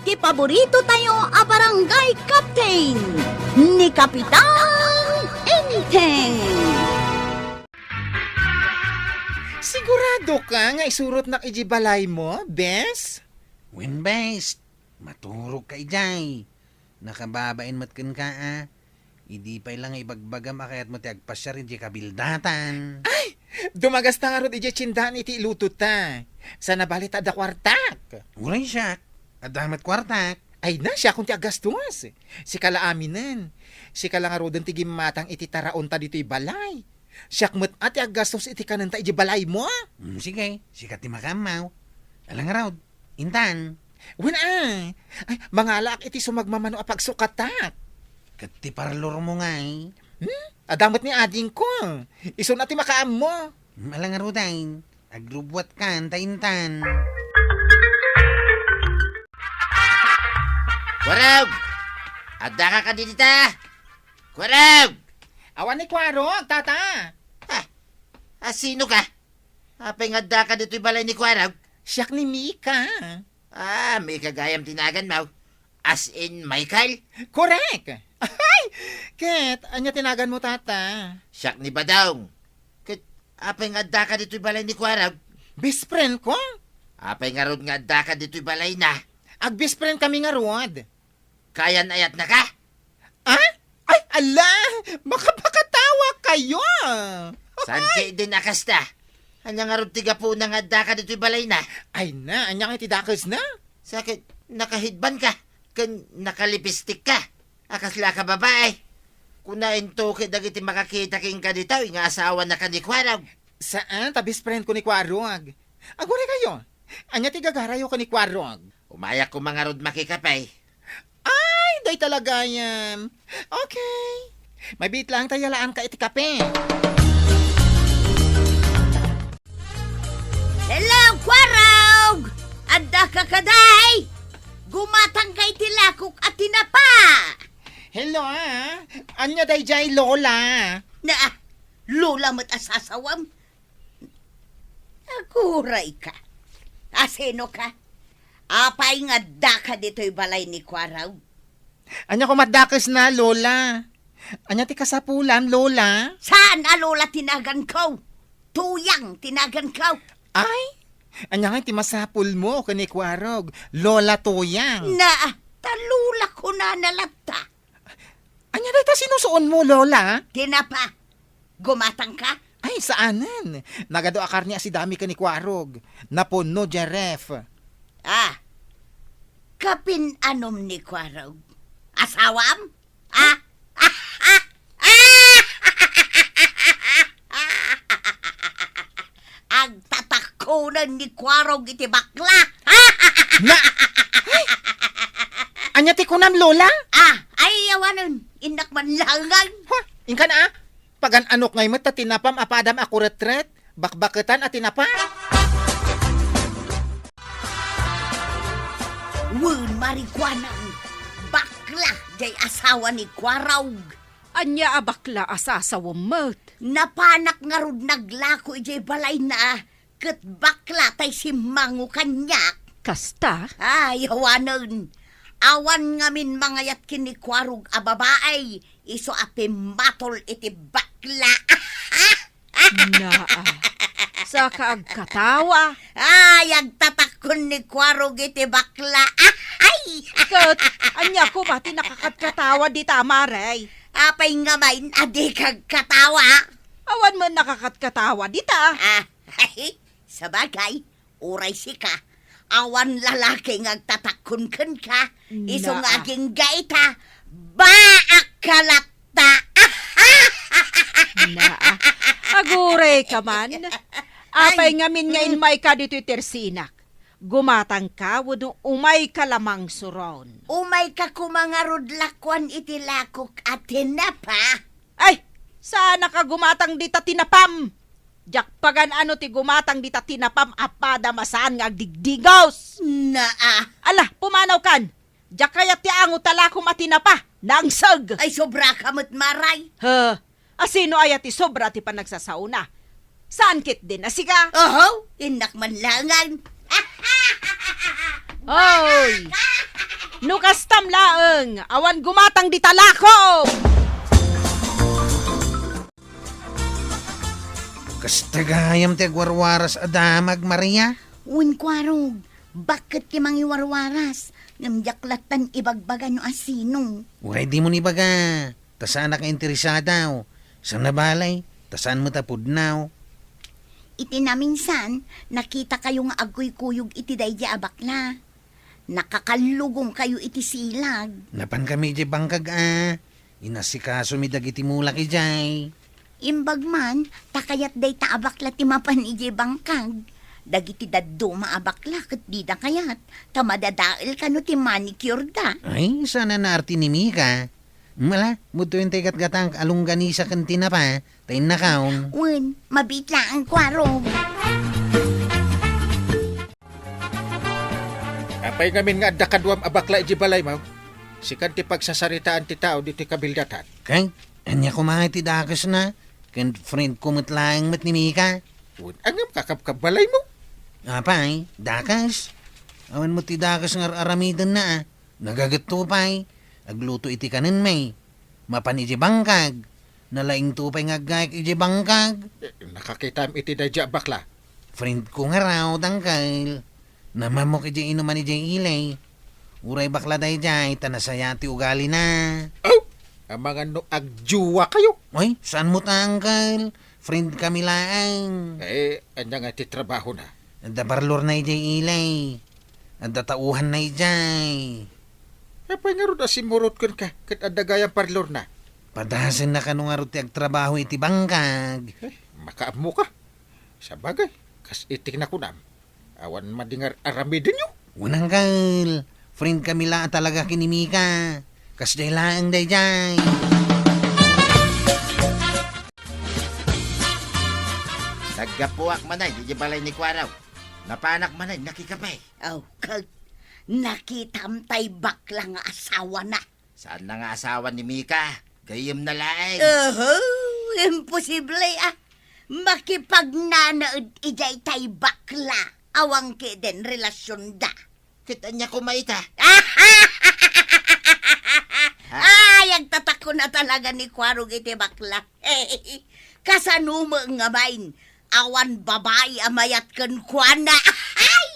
iti paborito tayo a barangay captain ni Kapitan Enteng. Sigurado ka nga isurot na iji balay mo, Bes? When best, maturog ka ijay. Nakababain matkan ka Idi pa lang ibagbagam akayat mo ti agpasya rin di kabildatan. Dumagas na nga ron iji tsindahan iti iluto ta. Sa nabalit ada kwartak. Uray siya, adamat kwartak. Ay na, siya kung ti agastos. Si kalaaminan. Si kalangarodan ti gimatang iti taraon ta dito'y balay. Siya kmet ati agastos iti kananta iji balay mo. Sige, sikat ti makamaw. Alang raw, intan. Ay, mangalak iti sumagmamano a pagsukatak. Kati parlor mo nga Adamat ni ading ko. Iso na ti makaam mo. Alang raw dahin, agrubwat ka, intan. Kwarog! Adda ka dito ta! Kwarog! Awan ni Kwarog, tata. Sino ka? Apay nga adda ka dito'y balay ni Kwarog? Siyak ni Mika. May kagayam tinagan mo. As in Michael? Correct. Ay, Ket, anya tinagan mo, tata? Siyak ni Badong. Apay nga adda ka dito'y balay ni Kwarog? Best friend ko? Apay nga rod nga adda ka dito'y balay na. Ag best friend kami nga rod. Kayan ayat na ka? Ay, ala! Makapakatawa kayo! San kay din akasta? Anya nga rod tiga po na nga adda ka dito'y balay na. Ay na, anya nga itidakas na. Sakit, nakahidban ka. Kan nakalipistik ka. Akasla ka babae. Kunain to kay dagiti makakita king ka dito, nga asawa na ka ni Kwarog. Saan? Ta best friend ko ni Kwarog. Agore kayo. Anya tigagarayo ka ni Kwarog. Umayak ko mga rod makikapay. Ay, day talaga yan. Okay. May bit lang tayalaan ka iti kape. Hello, Kwarog! Adda ka kaday! Gumatang kay tilakok at tinapa! Hello, anya day jay lola. Na, lola mo't asasawam. Aguray ka. Asino ka? Apay nga da ka dito'y balay ni Kwarog. Anya ko madakas na, lola. Anya ti kasapulan, lola. Saan lola tinagan ko? Tuyang tinagan ko. Ay, anya nga ti masapul mo kani Kwarog. Lola Tuyang. Na, talula ko na nalata. Anya day ta sinusuon mo, lola? Tinapa, gumatang ka? Ay, saanan? Nagado akar niya si dami kani Kwarog. Napuno, Jeref. Kapin anom ni Kwarog. Asawam? Ang tatakunan ni Kwarog iti bakla. Na! Ay! Anya ti kunam, lola? Ay yawanan, inak man langan. Ha? Inka na, pagan anok ngay mat tinapam apadam ako retret. Bakbaketan at tinapa. Wun marikwanang bakla jay asawa ni Kwarog. Anya abakla asasawam mat. Napanak nga rod naglako ijay balay na ket bakla tay si mangu kanyak. Kasta? Ay, hawanon. Awan ngamin mangayat kini Kwarog a babaay. Iso api matol iti bakla. Naa. Sa kaagkatawa. Ay, agtatakon ni Kwarog iti bakla. Ay! Kat, anya ko ba tinakakatkatawa di tama, Ray? Apay nga main adi kag katawa. Awan man nakakatkatawa di ta. Sabagay, uray si ka. Awan lalaki nga agtatakon ka. Iso Naa. nga aging gaita. Baak kalata. Naa. Agure ka man. Apay ngamin nga inmay ka dito tersinak. Gumatang ka, wado umay ka lamang suron. Umay ka kumangarod lakwan iti lakok at tinapa. Ay, sana ka gumatang dita tinapam. Jak pagan ano ti gumatang dita tinapam apada masaan nga agdigdigos. Naa. Ala, pumanaw kan. Jak kaya ti ango talako matinapa. Nangsag. Ay sobra kamot maray. Asino aya ti sobra ti panagsasauna. Saan kit din asika? Oho, inak man langan. Hoy! Nukastam laeng, awan gumatang di talako. Kastagayam ti agwarwaras adamag, Maria. Un kwarog, bakit ti mangiwarwaras? Ngamyaklatan ibagbagan no asino. Uray di mo ni baga. Tasaan ka interesada o. Sa nabalay, tasaan mo tapudnaw. Iti na minsan, nakita kayo nga agoy kuyog iti dayja abakla. Nakakalugong kayo iti silag. Napan kami di bangkag Inasikaso mi dagiti mulak ijay. Imbag man, takayat day taabakla ti mapan iti bangkag. Dagiti daddo maabakla ket di da kayat. Tamadadael kano ti manicure da. Ay, sana na arti ni Mika. Mala, muto yung tegat gatang alungganisa kantina pa. Tayin na kaon. Un, mabitla ang kwarog. Apay ngamin nga adda kadwam abakla iji balay mo. Sikan ti pagsasaritaan ti tao diti kabildatan. Kay, anya kumahay ti dakas na. Kan friend ko matlaang mat ni Mika. Angam kakabkabalay mo. Apay, dakas. Awan mo ti dakas nga aramidan na Nagagat pay. Agluto iti kanin may. Mapan iti bangkag. Nalaing tupay nga gayk iti bangkag. Nakakitam iti dadya bakla. Friend ko nga raw, tangkal. Namamok iti inuman iti ilay. Uray bakla day jay, tanasaya ti ugali na. Oh! Ang mga no agjuwa kayo. Oy, saan mo tangkal? Friend kami laang. Anya nga ti trabaho na. Ada parlor na iti ilay. Ada tauhan na ijay. Apay nga ron asimurot kun ka. Kat adda gayang parlor na. Padasan na kanong arot ti agtrabaho iti bangkag. Makaamo ka. Sa bagay, kas itik na kunam. Awan madingar aramidin nyo. Unang kal. Friend kami lang talaga kinimika. Kas day laang day jay. Naggapuak manay, di balay ni Kwaraw. Napanak manay, nakikapay. Oh, kag nakitam tay bakla nga asawa na. Saan na nga asawa ni Mika? Gayem na laeng. Imposible Makipagnanaod ijay tay bakla. Awang ke den relasyon da. Kita niya kumaita. Ay, ang tatako na talaga ni Kwarog iti bakla. Kasanuma nga bain. Awan babae amayat ken kuana. Ay!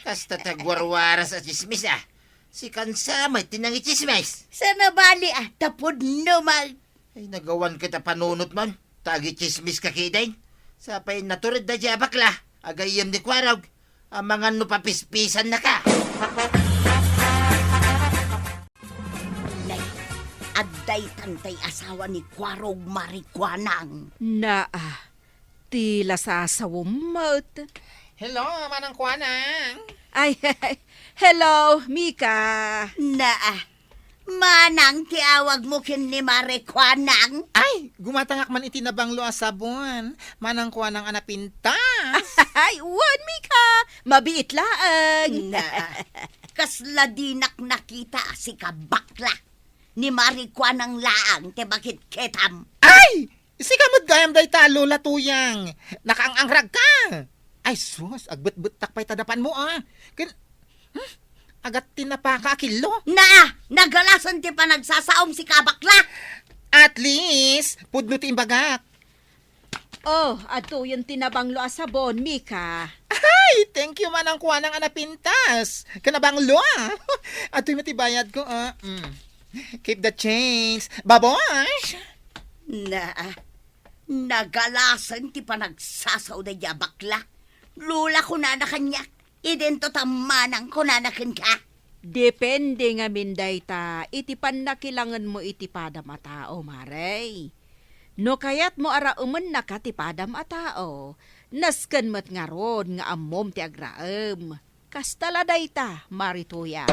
Kasta tagwarwara sa chismis Si Kansa may tinangi chismis. Sana bali tapod naman. Ay nagawan kita panunot man. Tagi chismis ka kidain. Sapay naturid da dya bakla. Agayem ni Kwarog. Ang mga nupapispisan na ka. Nay, adday tantay asawa ni Kwarog marikwanang. Tila sa asawumot. Hello, manang kuanang. Ay, hello, Mika. Manang tiawag mo kin ni marikwanang. Ay, gumatangak man itinabanglo a sabon. Manang kuanang anapintas. Ay, uwan, Mika. Mabiit laang. Kasla dinak nakita si kabakla. Ni marikwanang laang te bakit ketam. Ay! Si kamot gayam day talo latuyang. Nakaangrag ka. Ay sus, agbet-bet takpay tadapan mo agat tinapaka kilo. Nagalasan ti pa nagsasaom si kabakla. At least, pudno ti imbagak. Oh, ato yung tinabanglo asabon, Mika. Ay, thank you manang kuha ng anapintas. Kanabanglo Ato'y matibayad ko Keep the change. Babosh! Nagalasan ti pa nagsasaw na niya bakla. Lula ko na kanyak. Idento tamanang ko na ka. Depende nga minday ta, iti nakilangan mo iti padam a tao, maray. No kayat mo arauman na ka ti padam a tao, nasken mat nga ron nga ammom ti agraem. Kastala day ta, marituya.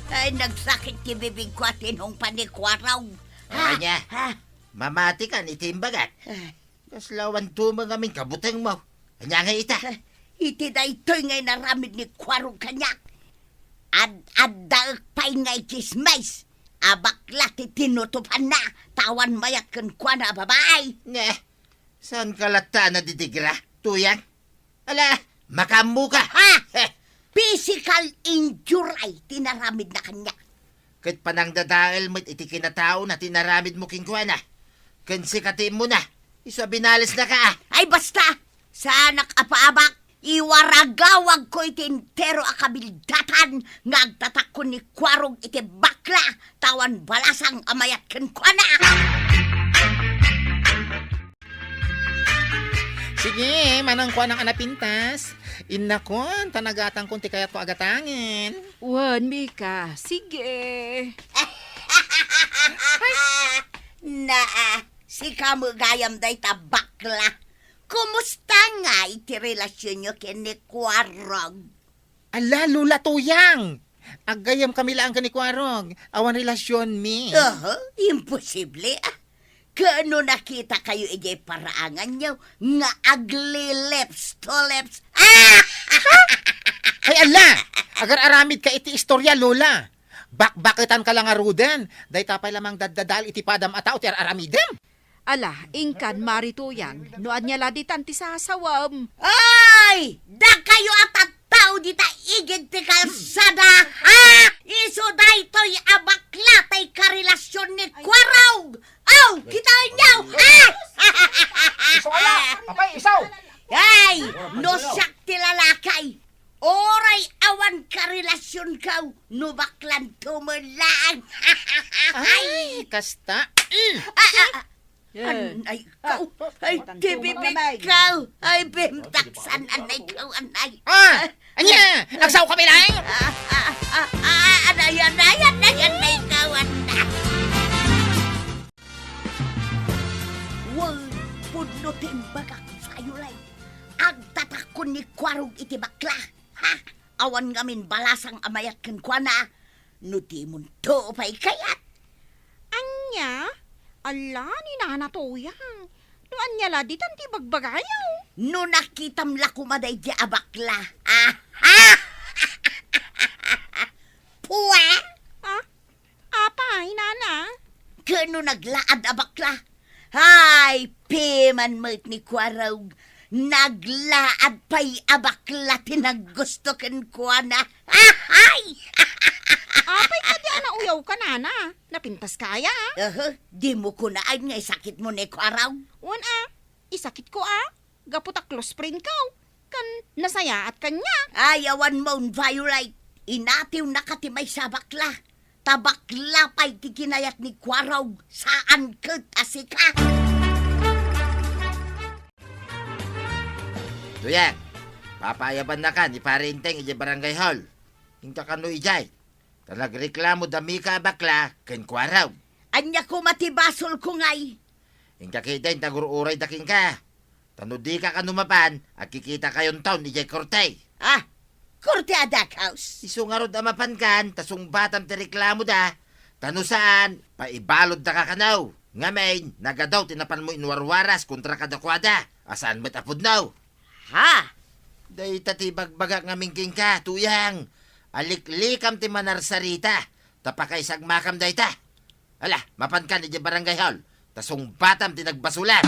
Ay, nagsakit ti bibig ko at inong panikwaraw. Kanya, mamati ka ni timbagat. Kaslawan tumang amin kabutang mo. Kanya nga ita. Iti da ito'y ngay naramid ni Kwarog kanyak. Ad-daag pa'y ngay chismais. Abakla ti tinutupan na. Tawan mayat kan kwa na babae. Saan kalata na ditigra? Tuyang? Ala, makamu ka. Ha? Physical injury ay tinaramid na kanya. Kat panang dadael mo't iti kinatao na tinaramid mo king kuwana. Kan sikatin mo na. Isa binalis na ka. Ay basta, sa nakapaabak, iwaragawag ko itintero akabildatan ngagtatak ko ni Kwarog iti bakla tawan balasang amayat ken kuana. Sige, manang kuha ng anapintas. Inakon, tanagatan kung ti kayat ko agatangin. Wan, Mika. Sige. Na, si kamu gayam day ta bakla. Kumusta nga iti relasyon nyo ken ni Kwarog? Ala, lula tuyang. Agayam kami lang ka ni Kwarog. Awan relasyon mi. Imposible Kano nakita kayo ijay paraangan nyo nga agli lips to lips. Ay ala, agar aramid ka iti istorya, lola. Bakbakitan ka lang arudan. Day tapay lamang daddadal iti padam atao ti aramidem. Ala, ingkan marituyan. Noan niya laditan ti sasawam. Ay! Da kayo at tao di ta igid ti kalsada. Iso da ito'y abakla tay karelasyon ni Kwarog. Aw! Kitain niyo! Apay, isaw! Ay! No siyak ti lalakay. Oray awan karelasyon kaw. No baklan tumulang. Ay, kasta. Anay kaw. Ay, tibibig kaw. Ay, bimtaksan anay kaw, anay. Anya, nagsaw kami lang. Anay kaw, anay. Wag punutin bagak sayo lang. Agtatakon ni Kwarog iti bakla. Awan ngamin balasang amayat ken kuana. Nutimon to pa'y kayat. Anya? Ala, ni Nana Tuyang. Noan niya laditan ti bagbagayaw. No nakitam la kumaday di abakla. Puwa! Apay, Nana? Kano naglaad abakla? Hay, piman mo't ni Kwarog. Naglaad pa'y abakla tinaggusto ken kuana. Ay! Apay ka di ana uyaw ka, Nana. Napintas kaya, Di mo kunaan nga sakit mo ni Kwarog. Wan isakit ko Gaputa close friend ka. Kan nasaya at kanya. Ayawan mo'n Violet. Inatiw na katimay sa bakla. Tabakla pa'y tikinayat ni Kwarog. Saan kat asika? Tuyang, papayaban na ka ni Parinteng iti barangay hall. Hingka ka no ijay. Talagreklamo dami ka bakla ken Kwarog. Anya ko matibasol ko ngay. Hingka kita'y tagururay daking ka. Tano di ka kanumapan at kikita kayon taon ni Jay Cortey. Korte adak house. Isungarod amapan kan, tasong batam ti reklamo da. Tano saan, paibalod da ka kanaw. Ngamen, nagadaw tinapan mo inwarwaras kontra kadakwada. Asaan mo't apod naw? Day tatibagbaga nga mingking ka, tuyang. Aliklikam ti manarsarita. Tapakay sagmakam day ta. Ala, mapan ka ni Jay Barangay Hall. Tasong batam tinagbasulan.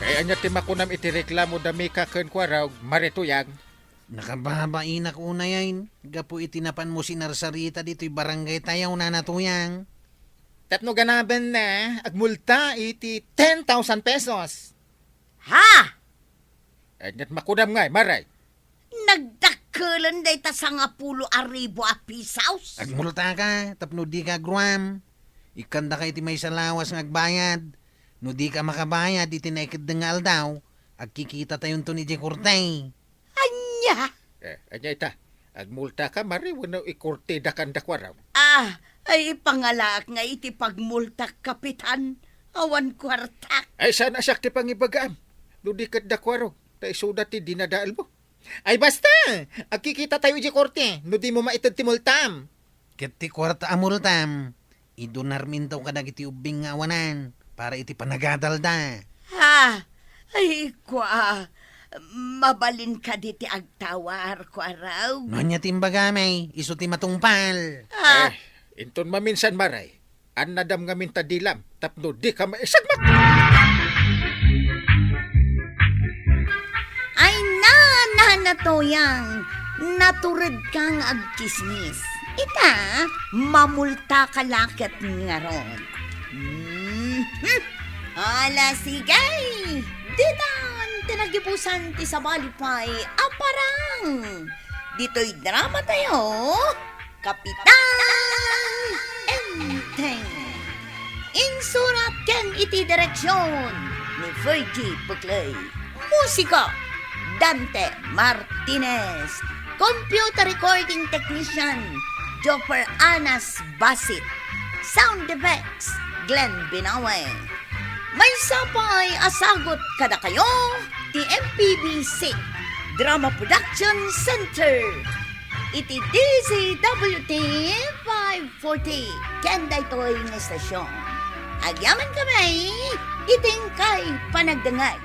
Ay, anya ti makunam iti reklamo dami ka ken Kwarog, marituyang. Nakababainak una yan. Gapo itinapan mo si Narsarita dito'y barangay tayaw na natuyang. Tapno ganaban na, agmulta iti 10,000 pesos. Anyat makunam nga, maray. Nagdakalan day ta sa nga pulo aribo a pisaws. Agmulta ka, tapno di ka gruam. Ikanda ka iti may salawas ng agbayad. No di ka makabayad, iti naikid nga aldaw. Agkikita tayon to ni Jay Cortey. Anya? Anya ita, agmulta ka, mari, wano ikorte da kanda Kwarog. Ay pangalak nga iti pagmulta kapitan. Awan kwartak. Ay, sana siya ti pangibagaam. Ludi ka da Kwarog, tayo sudat ti dinadaal mo. Ay, basta, agkikita tayo di korte, ludi mo maitad ti multam. Kiti kwarta amultam. Idunarmin daw ka iti ubing nga awanan. Para iti panagadalda. Ay kwa, mabalin ka diti agtawar kwa raw. Nonya timbagamay, iso ti matungpal. Inton maminsan maray, an nadam nga minta dilam, tapno di ka maisagmak. na to yang naturad kang agkismis. Ita, mamulta ka lakat nga ron. Ala sigay! Ditan, tinagipusan ti sa balipay, aparang! Dito'y drama tayo, Kapitan Enteng! Insurat ken iti direksyon ni Fergie Buclay. Musika, Dante Martinez. Computer recording technician, Joffer Anas Basit. Sound effects, Glenn Binawe. May sapay asagot kada kayo, ti MPBC Drama Production Center. Iti DZWT 540, Kenday Toy nga estasyon. Agyaman kami, iting kay panagdangay.